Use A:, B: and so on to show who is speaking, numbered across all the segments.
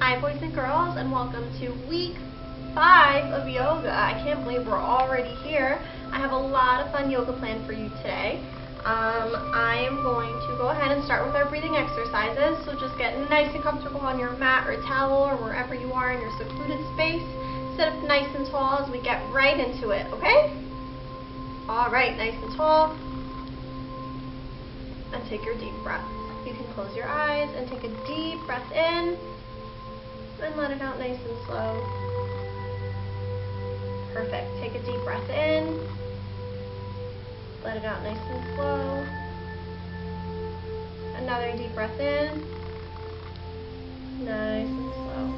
A: Hi boys and girls, and welcome to week 5 of yoga. I can't believe we're already here. I have a lot of fun yoga planned for you today. I am going to go ahead and start with our breathing exercises. So just get nice and comfortable on your mat or towel or wherever you are in your secluded space. Sit up nice and tall as we get right into it, okay? Alright, nice and tall. And take your deep breath. You can close your eyes and take a deep breath in and let it out nice and slow. Perfect. Take a deep breath in. Let it out nice and slow. Another deep breath in. Nice and slow.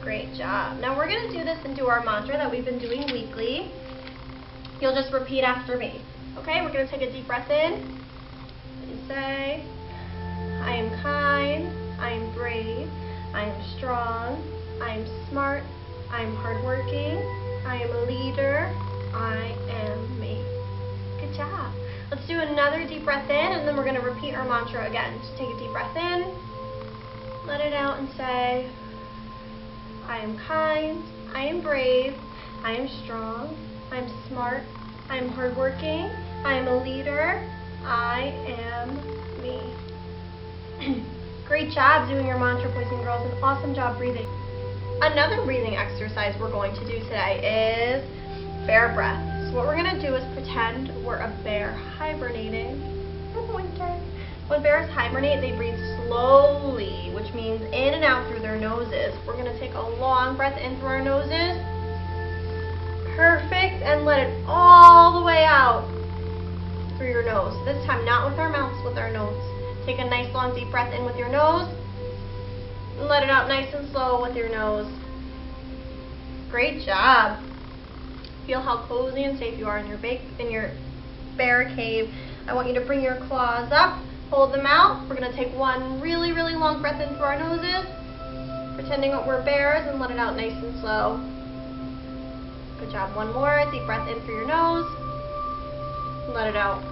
A: Great job. Now we're going to do this and do our mantra that we've been doing weekly. You'll just repeat after me. Okay, we're going to take a deep breath in. And say, I am kind, I am brave, I am strong, I am smart, I am hardworking, I am a leader, I am me. Good job. Let's do another deep breath in, and then we're going to repeat our mantra again. Just take a deep breath in, let it out, and say, I am kind, I am brave, I am strong, I am smart, I am hardworking, I am a leader, I am me. Great job doing your mantra, boys and girls, and awesome job breathing. Another breathing exercise we're going to do today is bear breath. So what we're going to do is pretend we're a bear hibernating for winter. When bears hibernate, they breathe slowly, which means in and out through their noses. We're going to take a long breath in through our noses. Perfect, and let it all the way out through your nose. This time not with our mouths, with our nose. Take a nice long deep breath in with your nose and let it out nice and slow with your nose. Great job. Feel how cozy and safe you are in your bear cave. I want you to bring your claws up, hold them out. We're going to take one really, really long breath in through our noses, pretending that we're bears, and let it out nice and slow. Good job. One more. Deep breath in through your nose. Let it out.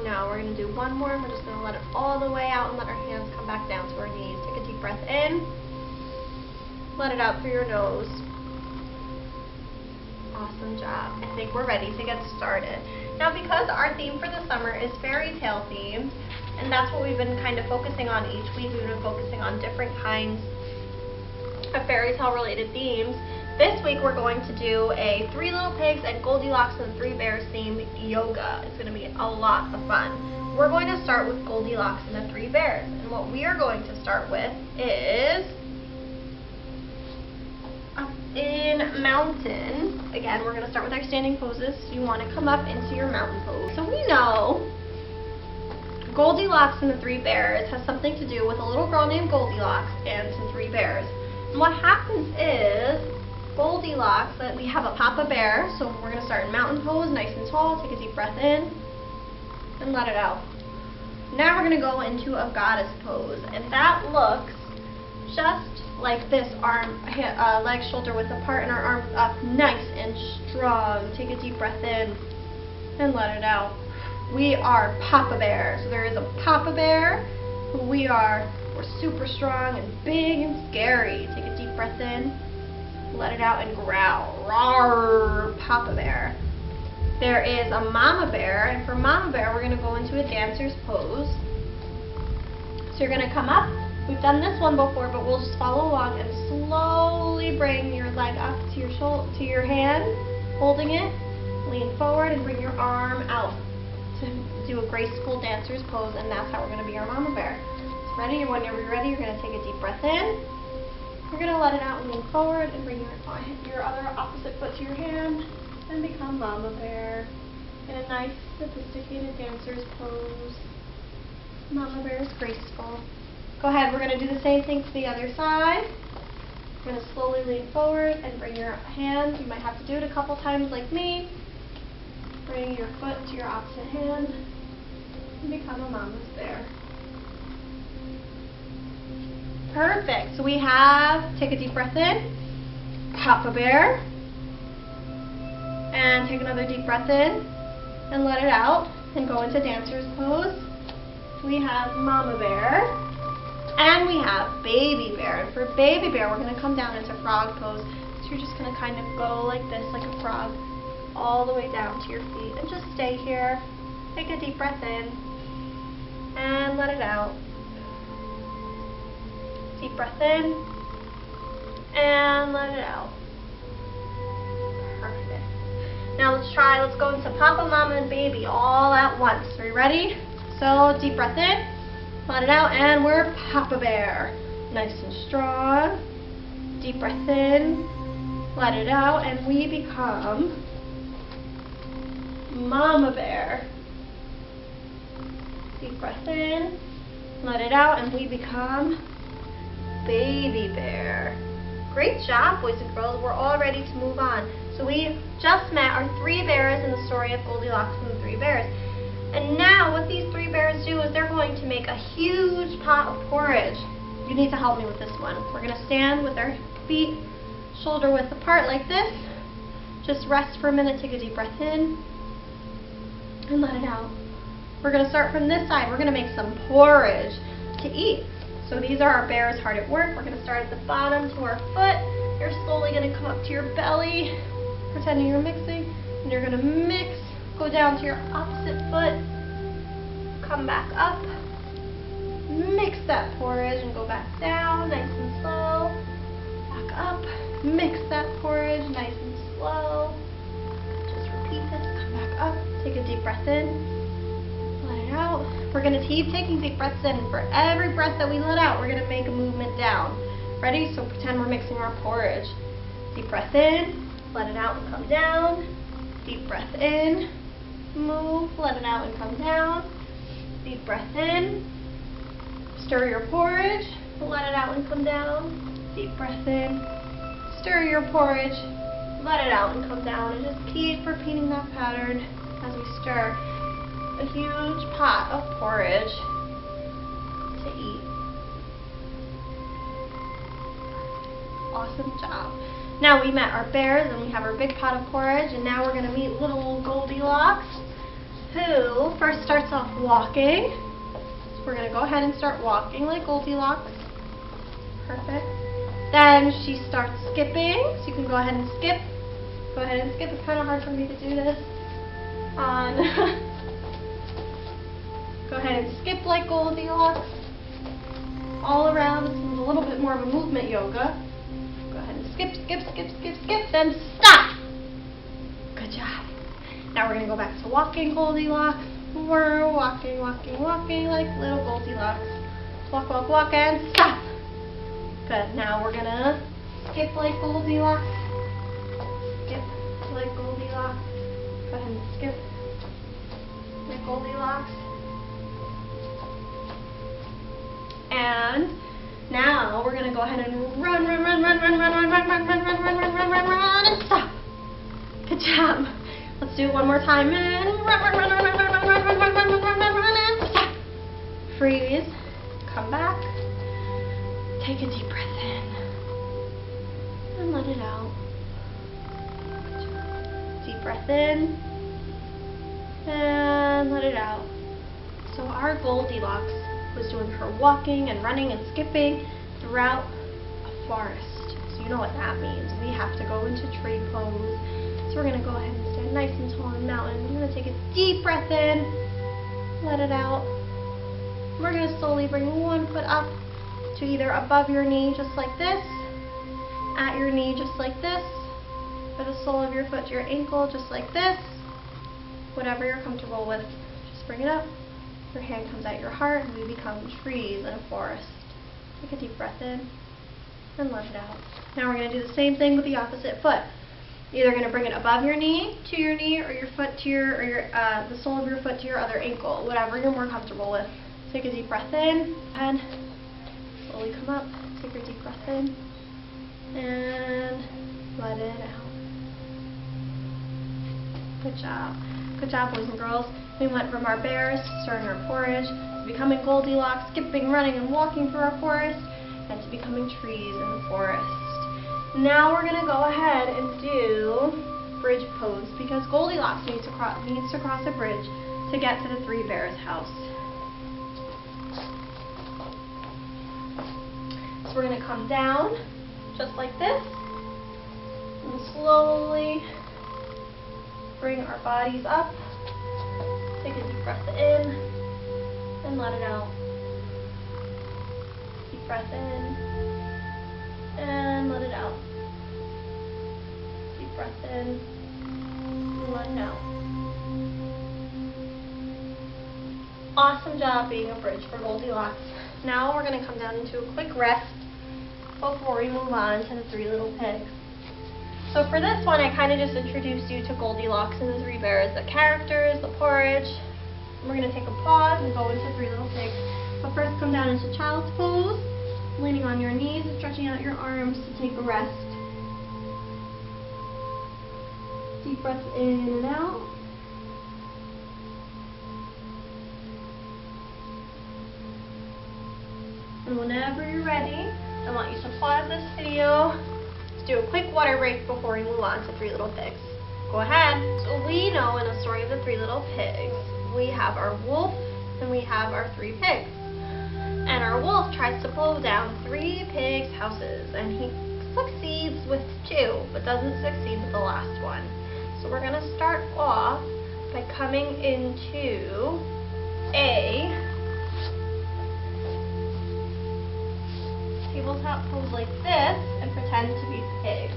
A: Now we're going to do one more, and we're just going to let it all the way out and let our hands come back down to our knees. Take a deep breath in. Let it out through your nose. Awesome job. I think we're ready to get started. Now, because our theme for the summer is fairy tale themed, and that's what we've been kind of focusing on each week, we've been focusing on different kinds of fairy tale related themes. This week we're going to do a 3 Little Pigs and Goldilocks and the 3 Bears theme yoga. It's going to be a lot of fun. We're going to start with Goldilocks and the 3 Bears. And what we are going to start with is up in mountain. Again, we're going to start with our standing poses. You want to come up into your mountain pose. So we know Goldilocks and the 3 Bears has something to do with a little girl named Goldilocks and some 3 bears. And what happens is Goldilocks, we have a Papa Bear, so we're going to start in mountain pose, nice and tall. Take a deep breath in and let it out. Now we're going to go into a goddess pose, and that looks just like this. Legs shoulder width apart and our arms up, nice and strong. Take a deep breath in and let it out. We are Papa Bear. So there is a Papa Bear who we're super strong and big and scary. Take a deep breath in. Let it out and growl. Roar, Papa Bear. There is a Mama Bear, and for Mama Bear, we're going to go into a dancer's pose. So you're going to come up. We've done this one before, but we'll just follow along and slowly bring your leg up to your shoulder, to your hand, holding it. Lean forward and bring your arm out to do a graceful dancer's pose, and that's how we're going to be our Mama Bear. So ready? Whenever you're ready, you're going to take a deep breath in. You're going to let it out and lean forward and bring your other opposite foot to your hand and become Mama Bear in a nice, sophisticated dancer's pose. Mama Bear is graceful. Go ahead, we're going to do the same thing to the other side. You're going to slowly lean forward and bring your hand. You might have to do it a couple times like me. Bring your foot to your opposite hand and become a Mama's Bear. Perfect. So we have, take a deep breath in, Papa Bear, and take another deep breath in and let it out and go into dancer's pose. We have Mama Bear, And we have baby bear. And for baby bear, we're going to come down into frog pose. So you're just going to kind of go like this, like a frog, all the way down to your feet. And just stay here. Take a deep breath in. And let it out. Deep breath in. And let it out. Perfect. Now let's go into Papa, Mama, and Baby all at once. Are you ready? So deep breath in. Let it out, and we're Papa Bear. Nice and strong. Deep breath in. Let it out, and we become Mama Bear. Deep breath in. Let it out, and we become Baby Bear. Great job, boys and girls. We're all ready to move on. So we just met our 3 bears in the story of Goldilocks and the 3 bears. And now what these 3 bears do is they're going to make a huge pot of porridge. You need to help me with this one. We're going to stand with our feet shoulder width apart like this. Just rest for a minute, take a deep breath in, and let it out. We're going to start from this side. We're going to make some porridge to eat. So these are our bears hard at work. We're going to start at the bottom to our foot. You're slowly going to come up to your belly, pretending you're mixing, and you're going to mix. Go down to your opposite foot, come back up, mix that porridge and go back down, nice and slow, back up, mix that porridge, nice and slow, just repeat this, come back up, take a deep breath in, let it out. We're going to keep taking deep breaths in. For every breath that we let out, we're going to make a movement down. Ready? So pretend we're mixing our porridge. Deep breath in, let it out and come down, deep breath in, move, let it out and come down. Deep breath in. Stir your porridge. Let it out and come down. Deep breath in. Stir your porridge. Let it out and come down. And just keep repeating that pattern as we stir a huge pot of porridge to eat. Awesome job. Now we met our bears and we have our big pot of porridge, and now we're going to meet little Goldilocks, who first starts off walking. So we're going to go ahead and start walking like Goldilocks. Perfect. Then she starts skipping, so you can go ahead and skip. Go ahead and skip. It's kind of hard for me to do this. Go ahead and skip like Goldilocks. All around. This is a little bit more of a movement yoga. Skip, skip, skip, skip, skip, then stop. Good job. Now we're going to go back to walking Goldilocks. We're walking, walking, walking like little Goldilocks. Walk, walk, walk, and stop. Good. Now we're going to skip like Goldilocks. Skip like Goldilocks. Go ahead and skip like Goldilocks. And now we're going to go ahead and run, run, run, run, run, run, run, run, run, run, run, run, run, run, run, run, and stop. Good job. Let's do it one more time. And run, run, run, run, run, run, run, run, run, run, run, run, run, run, and stop. Freeze. Come back. Take a deep breath in. And let it out. Good job. Deep breath in. And let it out. So our Goldilocks was doing her walking and running and skipping throughout a forest. So you know what that means. We have to go into tree pose. So we're going to go ahead and stand nice and tall on the mountain. We're going to take a deep breath in, let it out. We're going to slowly bring one foot up to either above your knee just like this, at your knee just like this, or the sole of your foot to your ankle just like this. Whatever you're comfortable with, just bring it up. Your hand comes at your heart, and we become trees in a forest. Take a deep breath in and let it out. Now we're going to do the same thing with the opposite foot. You're either going to bring it above your knee, or your foot to the sole of your foot to your other ankle, whatever you're more comfortable with. Take a deep breath in and slowly come up. Take your deep breath in and let it out. Good job. Good job, boys and girls. We went from our bears to stirring our porridge, to becoming Goldilocks, skipping, running, and walking through our forest, and to becoming trees in the forest. Now we're going to go ahead and do bridge pose, because Goldilocks needs to cross a bridge to get to the 3 bears' house. we're going to come down just like this and slowly bring our bodies up. Take a deep breath in and let it out. Deep breath in and let it out. Deep breath in and let it out. Awesome job being a bridge for Goldilocks. Now we're going to come down into a quick rest before we move on to the three little pigs. So for this one, I kind of just introduced you to Goldilocks and the three bears, the characters, the porridge. We're going to take a pause and go into three little pigs. But first, come down into child's pose, leaning on your knees and stretching out your arms to take a rest. Deep breath in and out. And whenever you're ready, I want you to pause this video to do a quick water break before we move on to three little pigs. Go ahead. So we know in the story of the three little pigs, we have our wolf and we have our three pigs. And our wolf tries to blow down three pigs' houses, and he succeeds with two, but doesn't succeed with the last one. So we're going to start off by coming into a tabletop pose like this and pretend to be pigs.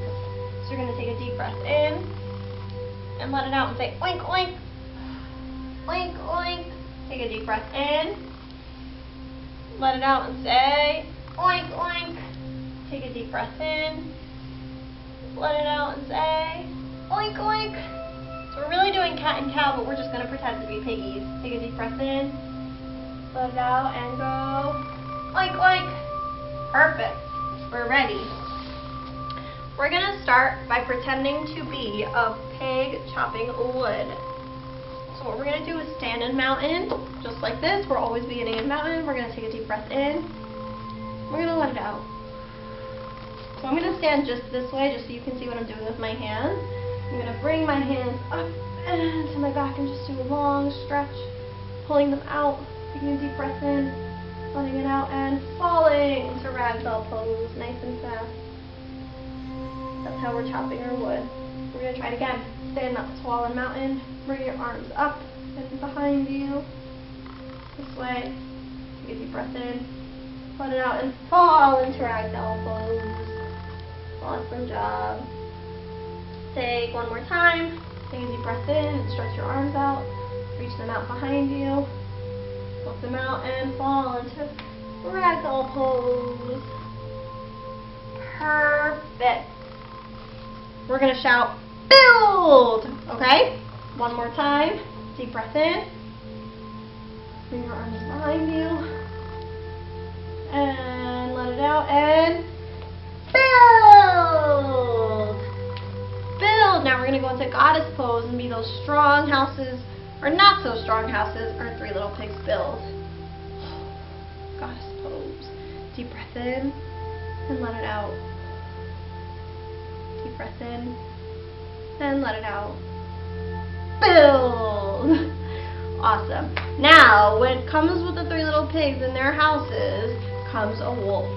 A: So you're going to take a deep breath in and let it out and say oink oink, oink oink. Take a deep breath in, let it out and say oink oink. Take a deep breath in, let it out and say oink oink. So we're really doing cat and cow, but we're just going to pretend to be piggies. Take a deep breath in, let it out and go oink oink. Perfect. We're ready. We're going to start by pretending to be a pig chopping wood. So what we're going to do is stand in mountain, just like this. We're always beginning in mountain. We're going to take a deep breath in. We're going to let it out. So I'm going to stand just this way, just so you can see what I'm doing with my hands. I'm going to bring my hands up and to my back and just do a long stretch, pulling them out, taking a deep breath in, letting it out, and falling into ragdoll pose, nice and fast. That's how we're chopping our wood. We're going to try it again. Stand up tall in mountain, bring your arms up and behind you. This way. Take a deep breath in, let it out, and fall into ragdoll pose. Awesome job. Take one more time. Take a deep breath in and stretch your arms out. Reach them out behind you. Lift them out and fall into ragdoll pose. Perfect. We're going to shout, build! Okay? One more time. Deep breath in. Bring your arms behind you. And let it out and build! Build! Now we're going to go into goddess pose and be those strong houses, or not so strong houses, our three little pigs build. Goddess pose. Deep breath in and let it out. Deep breath in and let it out. Build! Awesome. Now, when it comes with the three little pigs in their houses, comes a wolf.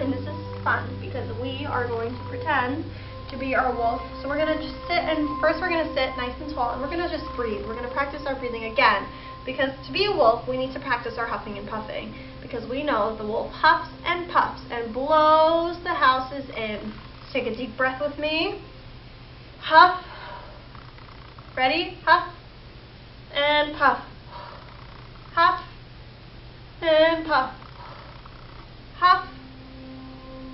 A: And this is fun because we are going to pretend to be our wolf. So we're going to just sit, and first we're going to sit nice and tall, and we're going to just breathe. We're going to practice our breathing again, because to be a wolf we need to practice our huffing and puffing, because we know the wolf huffs and puffs and blows the houses in. So take a deep breath with me. Huff. Ready? Huff and puff. Huff and puff. Huff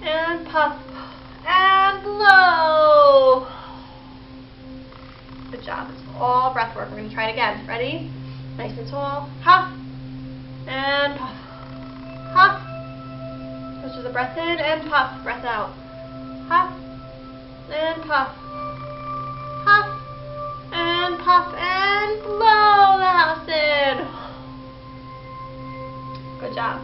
A: and puff. And blow. Good job. It's all breath work. We're going to try it again. Ready? Nice and tall. Huff. And puff. Huff. Push the breath in and puff. Breath out. Huff. And puff. Huff. And puff. And blow the house in. Good job.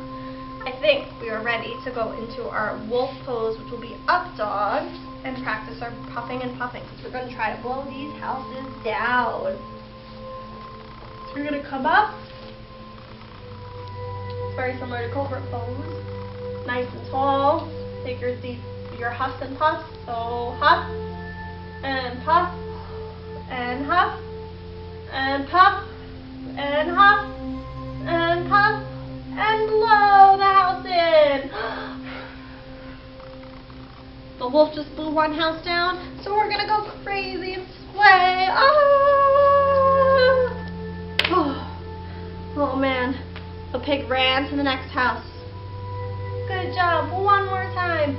A: I think we are ready to go into our wolf pose, which will be up dog, and practice our puffing and puffing. So we're going to try to blow these houses down. So we're going to come up. It's very similar to cobra pose. nice and tall. Take your Huffs and Puffs. So huff and puff and huff and puff and huff and puff and blow the house in. The wolf just blew one house down, so we're gonna go crazy and sway. Oh man, the pig ran to the next house. Good job, one more time.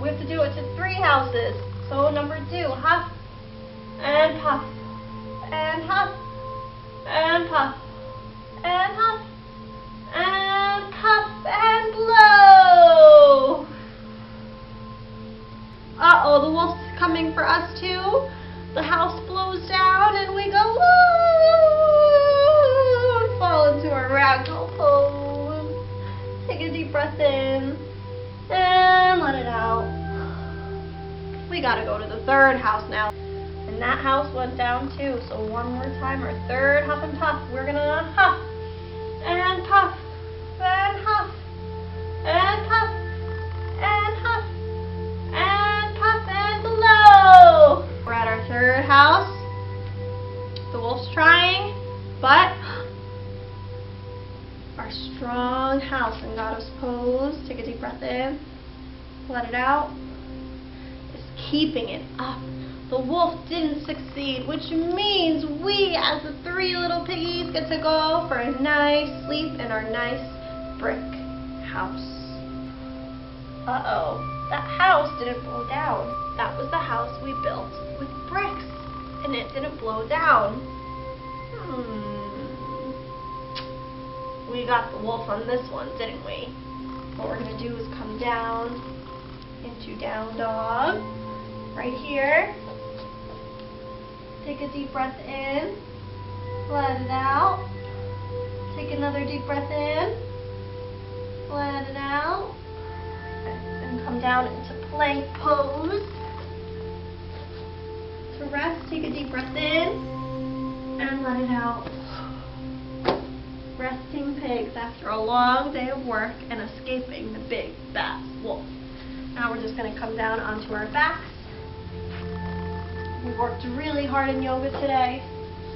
A: We have to do it to 3 houses. So number 2, huff and puff and huff and puff and huff and puff and blow. Uh-oh, the wolf's coming for us too. The house blows down and we go woo and fall into our ragdoll pose. Take a deep breath in and let it out. We gotta go to the 3rd house now. And that house went down too. So one more time, our 3rd huff and puff. We're gonna huff and puff and huff and puff and huff and puff and blow. We're at our 3rd house. The wolf's trying, but our strong house and goddess pose. Take a deep breath in, let it out. Is keeping it up. The wolf didn't succeed, which means we, as the 3 little piggies, get to go for a nice sleep in our nice brick house. Uh-oh, that house didn't blow down. That was the house we built with bricks, and it didn't blow down. We got the wolf on this one, didn't we? What we're going to do is come down into down dog, right here. Take a deep breath in, let it out. Take another deep breath in, let it out. And come down into plank pose. To rest, take a deep breath in and let it out. Resting pigs after a long day of work and escaping the big bad wolf. Now we're just going to come down onto our backs. We worked really hard in yoga today.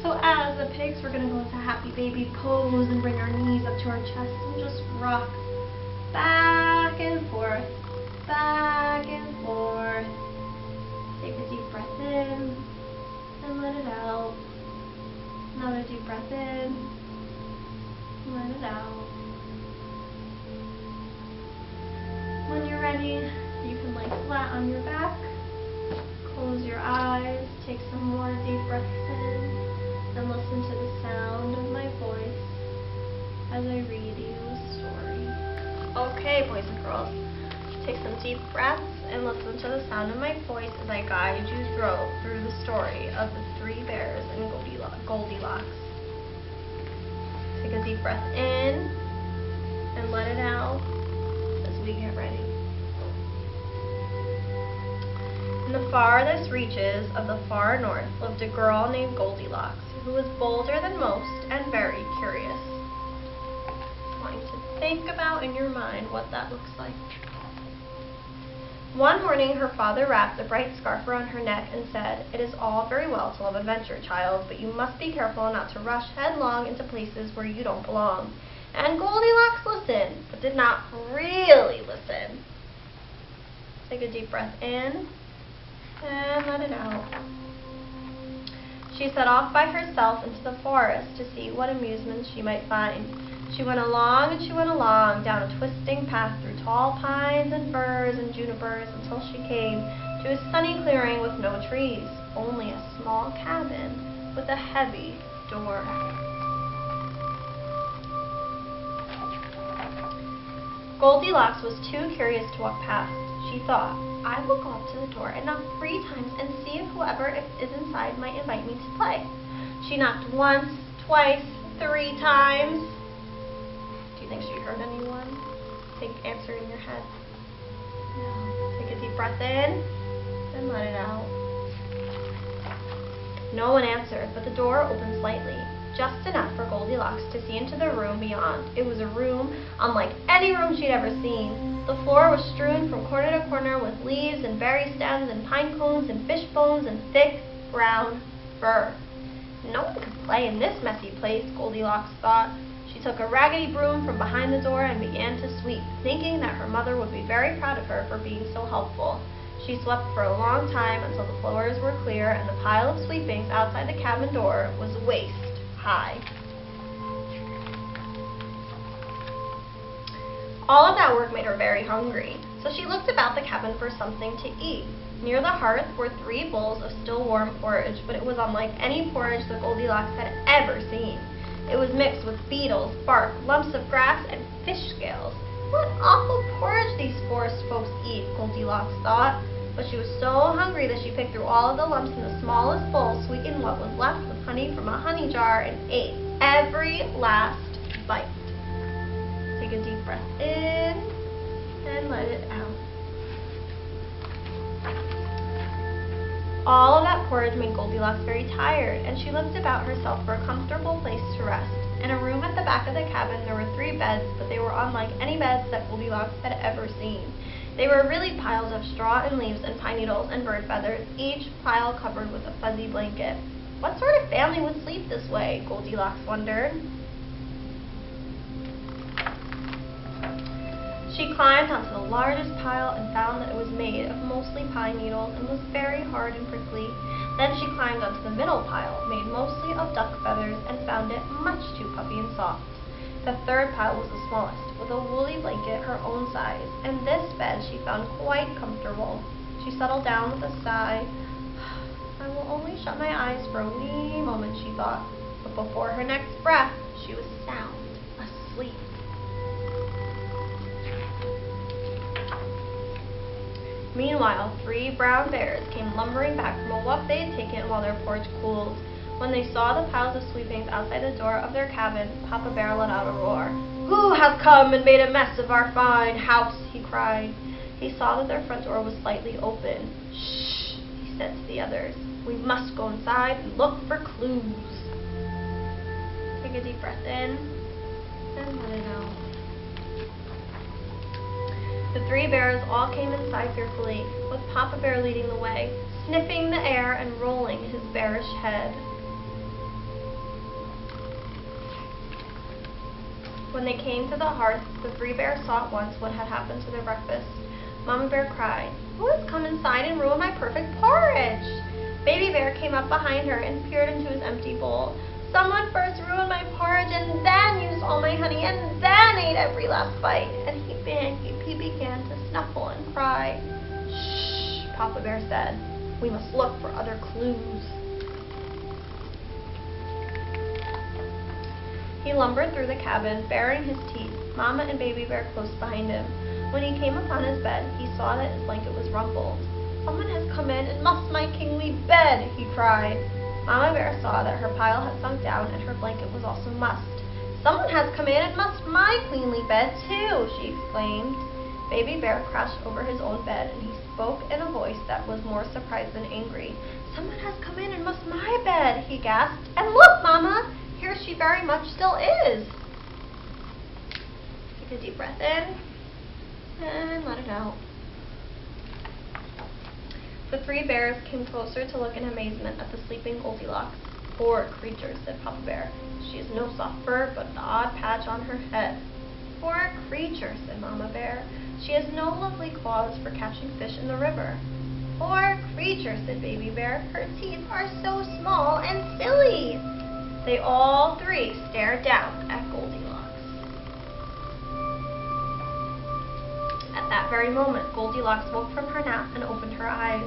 A: So as the pigs, we're going to go into happy baby pose and bring our knees up to our chest and just rock back and forth, back and forth. Take a deep breath in and let it out. Another deep breath in. Let it out. When you're ready, you can lay flat on your back, close your eyes, take some more deep breaths in, and listen to the sound of my voice as I read you a story. Okay, boys and girls, take some deep breaths and listen to the sound of my voice as I guide you through the story of the 3 bears and Goldilocks. Take a deep breath in and let it out as we get ready. In the farthest reaches of the far north lived a girl named Goldilocks who was bolder than most and very curious. I want you to think about in your mind what that looks like. One morning, her father wrapped a bright scarf around her neck and said, "It is all very well to love adventure, child, but you must be careful not to rush headlong into places where you don't belong." And Goldilocks listened, but did not really listen. Take a deep breath in and let it out. She set off by herself into the forest to see what amusements she might find. She went along and she went along down a twisting path through tall pines and firs and junipers until she came to a sunny clearing with no trees, only a small cabin with a heavy door. Goldilocks was too curious to walk past. She thought, "I will go up to the door and knock 3 times and see if whoever is inside might invite me to play." She knocked once, twice, 3 times. Do you think she heard anyone? Answer in your head. No. Take a deep breath in and let it out. No one answered, but the door opened slightly. just enough for Goldilocks to see into the room beyond. It was a room unlike any room she'd ever seen. The floor was strewn from corner to corner with leaves and berry stems and pine cones and fish bones and thick brown fur. No one could play in this messy place, Goldilocks thought. She took a raggedy broom from behind the door and began to sweep, thinking that her mother would be very proud of her for being so helpful. She swept for a long time until the floors were clear and the pile of sweepings outside the cabin door was waist high. All of that work made her very hungry, so she looked about the cabin for something to eat. Near the hearth were 3 bowls of still warm porridge, but it was unlike any porridge that Goldilocks had ever seen. It was mixed with beetles, bark, lumps of grass, and fish scales. What awful porridge these forest folks eat, Goldilocks thought. But she was so hungry that she picked through all of the lumps in the smallest bowl, sweetened what was left with honey from a honey jar, and ate every last bite. Take a deep breath in and let it out. All of that porridge made Goldilocks very tired, and she looked about herself for a comfortable place to rest. In a room at the back of the cabin, there were 3 beds, but they were unlike any beds that Goldilocks had ever seen. They were really piles of straw and leaves and pine needles and bird feathers, each pile covered with a fuzzy blanket. What sort of family would sleep this way, Goldilocks wondered. She climbed onto the largest pile and found that it was made of mostly pine needles and was very hard and prickly. Then she climbed onto the middle pile, made mostly of duck feathers, and found it much too puffy and soft. The 3rd pile was the smallest, with a woolly blanket her own size, and this bed she found quite comfortable. She settled down with a sigh. I will only shut my eyes for a wee moment, she thought, but before her next breath, she was sound asleep. Meanwhile, 3 brown bears came lumbering back from a walk they had taken while their porridge cooled. When they saw the piles of sweepings outside the door of their cabin, Papa Bear let out a roar. "Who has come and made a mess of our fine house?" he cried. He saw that their front door was slightly open. "Shh," he said to the others. "We must go inside and look for clues." Take a deep breath in and let it out. The 3 bears all came inside fearfully, with Papa Bear leading the way, sniffing the air and rolling his bearish head. When they came to the hearth, the 3 bears saw at once what had happened to their breakfast. Mama Bear cried, "Who has come inside and ruined my perfect porridge?" Baby Bear came up behind her and peered into his empty bowl. "Someone first ruined my porridge and then used all my honey and then ate every last bite." And he began to snuffle and cry. "Shh," Papa Bear said. "We must look for other clues." He lumbered through the cabin, baring his teeth, Mama and Baby Bear close behind him. When he came upon his bed, he saw that his blanket was rumpled. "Someone has come in and mussed my kingly bed," he cried. Mama Bear saw that her pile had sunk down and her blanket was also mussed. "Someone has come in and mussed my queenly bed, too," she exclaimed. Baby Bear crouched over his own bed, and he spoke in a voice that was more surprised than angry. "Someone has come in and mussed my bed," he gasped. "And look, Mama, here she very much still is." Take a deep breath in and let it out. The 3 bears came closer to look in amazement at the sleeping Goldilocks. "Poor creature," said Papa Bear. "She has no soft fur but an odd patch on her head." "Poor creature," said Mama Bear. "She has no lovely claws for catching fish in the river." "Poor creature," said Baby Bear. "Her teeth are so small and silly." They all 3 stared down at Goldilocks. At that very moment, Goldilocks woke from her nap and opened her eyes.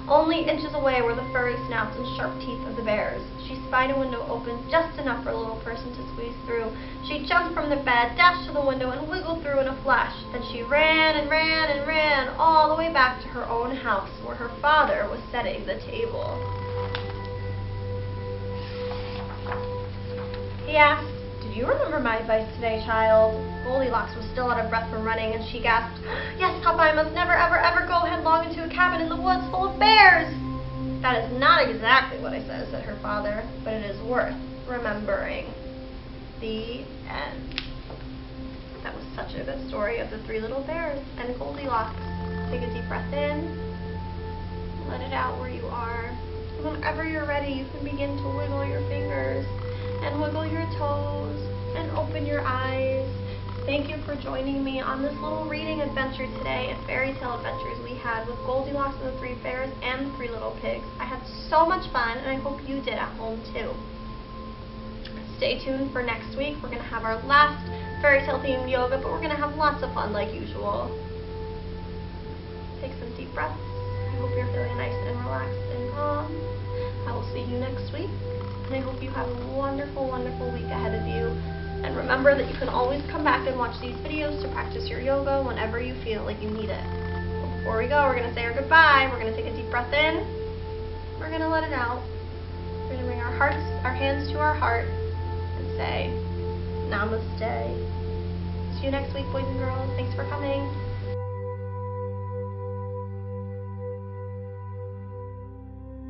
A: Only inches away were the furry snouts and sharp teeth of the bears. She spied a window open just enough for a little person to squeeze through. She jumped from the bed, dashed to the window, and wiggled through in a flash. Then she ran and ran and ran all the way back to her own house, where her father was setting the table. He asked, "Did you remember my advice today, child?" Goldilocks was still out of breath from running, and she gasped, "Yes, Papa, I must never, ever, ever go headlong into a cabin in the woods full of bears." "That is not exactly what I said," her father, "but it is worth remembering. The end. That was such a good story of the three little bears and Goldilocks. Take a deep breath in. Let it out where you are. Whenever you're ready, you can begin to wiggle your fingers and wiggle your toes and open your eyes. Thank you for joining me on this little reading adventure today and fairy tale adventures we had with Goldilocks and the Three Bears and the Three Little Pigs. I had so much fun, and I hope you did at home too. Stay tuned for next week. We're going to have our last fairy tale themed yoga, but we're going to have lots of fun like usual. Take some deep breaths. I hope you're feeling nice and relaxed and calm. I will see you next week, and I hope you have a wonderful, wonderful week ahead of you. And remember that you can always come back and watch these videos to practice your yoga whenever you feel like you need it. Before we go, we're going to say our goodbye. We're going to take a deep breath in. We're going to let it out. We're going to bring our hands to our heart and say, Namaste. See you next week, boys and girls. Thanks for coming.